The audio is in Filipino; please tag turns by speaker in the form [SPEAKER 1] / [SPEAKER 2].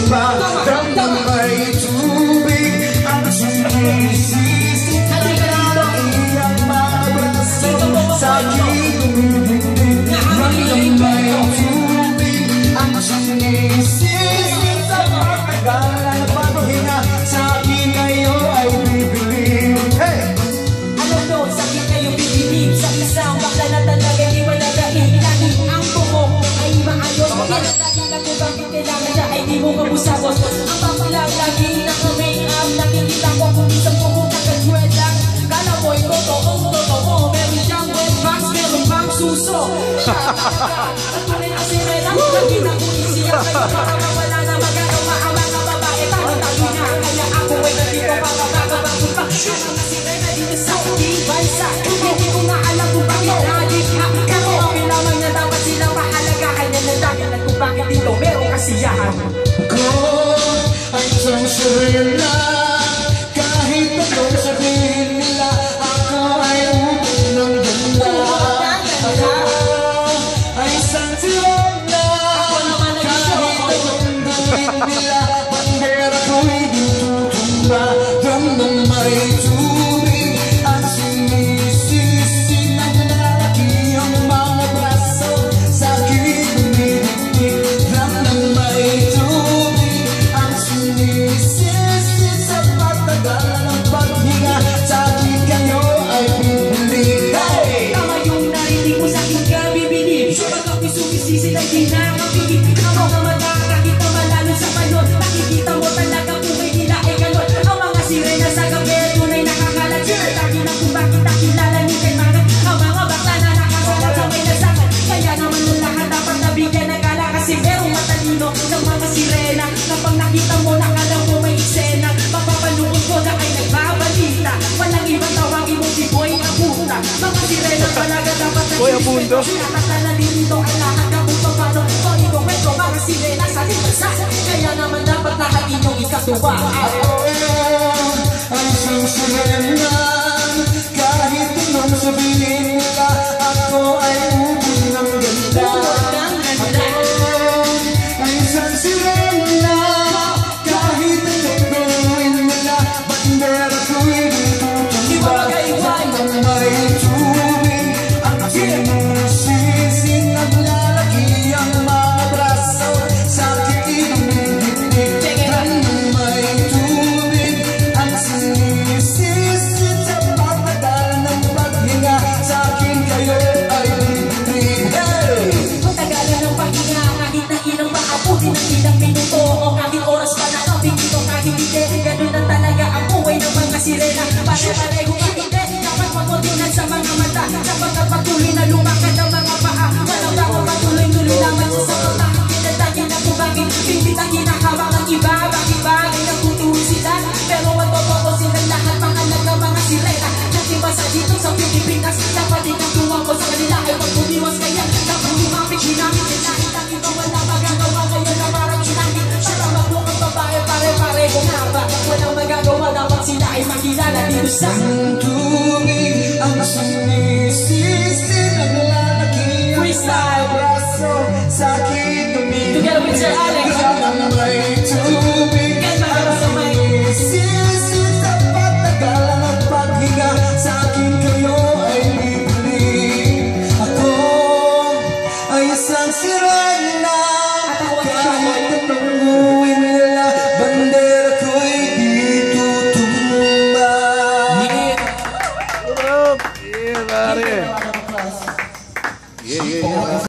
[SPEAKER 1] tutumba. Damdam may tubig ang sumisisi. Iyang mga braso sa aking dumidikdik. Damdam may tubig ang sumisisi. Sa pagkagalan at paghinga sa akin kayo ay bibilib.
[SPEAKER 2] Alam nyo, sa akin kayo bibilib. Sa isang bakla na talaga di manadaig. Lagi ang buhok ay maayos. Kinatagin ako bakit kailangan siya ay di mo kabusabos. Ang papalang lagi na ka-make up. Nakikita ko kung isang buhok nag-dread lang. Kala mo'y totoo. Meron siyang wet box, meron bang suso. At tunay na sirena, lagi na kunin siya kayo. Para mawala na magagawa ang mga babae. Tayo na, kaya ako ay nandito para magabagod pa. Ang sirena dito sa Dibaysa. Hindi ko nga alam kung bakit nalikha. Pero ang lamang na dapat silang pahalagahan. Yan ang dahilan kung bakit dito merong kasiyahan.
[SPEAKER 1] Ako ay isang sirena. Kahit anong sabihin nila, ako ay ubod ng ganda. Ako ay isang sirena. Kahit anong gawin nila, bandera ko'y di tutumba. Damdam may tubig ang sinisisi. Naglalaki ang mga braso sa aking dumidikdik. Damdam may tubig ang sinisisi. Sa pagtagal ng paghinga sa akin kayo ay bibilib.
[SPEAKER 2] Tama yung narinig mo sa akin ka bibilib. Kapag ako'y sumisisi na di nakapigil. Ako na makakakita malalo sa panot. Nakikita mo talaga buhay nila ay ganon. Ang mga sirena sa gabi tunay nakakalat. Lagi na kung bakit nakilala ni kay Mangat. Ang mga bakla na nakasalat sa may nasakan. Kaya naman yung lahat dapat nabigyan ng gala. Kasi merong matalino ng mga sirena. Kapag nakita mo nakala mo may eksena. Mapapanood ko na ay nagbabalita. Walang ibang tawagin mo si Boy Abunda. Mga sirena talaga dapat
[SPEAKER 3] Boy Abundo.
[SPEAKER 2] nakatala din dito ay lahat na kung paano. Kung ikaw metro mga sirena sa libansa. Kaya naman dapat lahat inyong ikatuwa.
[SPEAKER 1] Ang isang sirena. Kahit anong sabihin nila, ako ay ubod ng ganda. Ang isang sirena. Kahit anong gawin nila, bandera ko'y di tutumba. Damdam may tubig ang sinisisi. Naglalaki ang mga braso sa aking dumidikdik. Damdam may tubig ang sinisisi. Sa pagtagal ng paghinga sa akin kayo ay bibilib.
[SPEAKER 2] Matagalan ng paghinga kahit na ilang maabuti ng ilang minuto o kahit oras pa nakapit dito kahit hindi. Ganun na talaga ang buhay ng mga sirena. Pare-pareho ka hindi. Dapat makotinan sa mga mata. Sapagkat patuloy na lumakad ang mga paa. Walang baka patuloy-tuloy naman sa sakota. Pinatagin na kung bakit pilit ang kinakawang ang iba. Bakit bagay na tutuwin sila. Pero ang totoo silang lahat pangalan ng mga sirena. Nagtibasa dito sa Pilipinas. Dapat din ang tuwang ko sa kanila ay pagbumiwas kaya. Dapat lumapit ginamit. Dahil ko wala magagawa ngayon na parang inangin. Siya na magbukang babae pare-pareho nga ba. Walang magagawa dapat sila ay makilala dito sa
[SPEAKER 1] Ang tubig ang sinisisi. Naglalaki ang
[SPEAKER 2] Freestyle.
[SPEAKER 1] mga braso sa aking dumidikdik.
[SPEAKER 2] Together with Sir Alex.
[SPEAKER 1] Damdam may tubig ang sinisisi. Sa pagtagal ng paghinga sa akin kayo ay bibilib. Ako ay isang sirena. Kahit anong gawin nila, bandera ko'y di tutumba.
[SPEAKER 3] Yeah, pare. Yeah.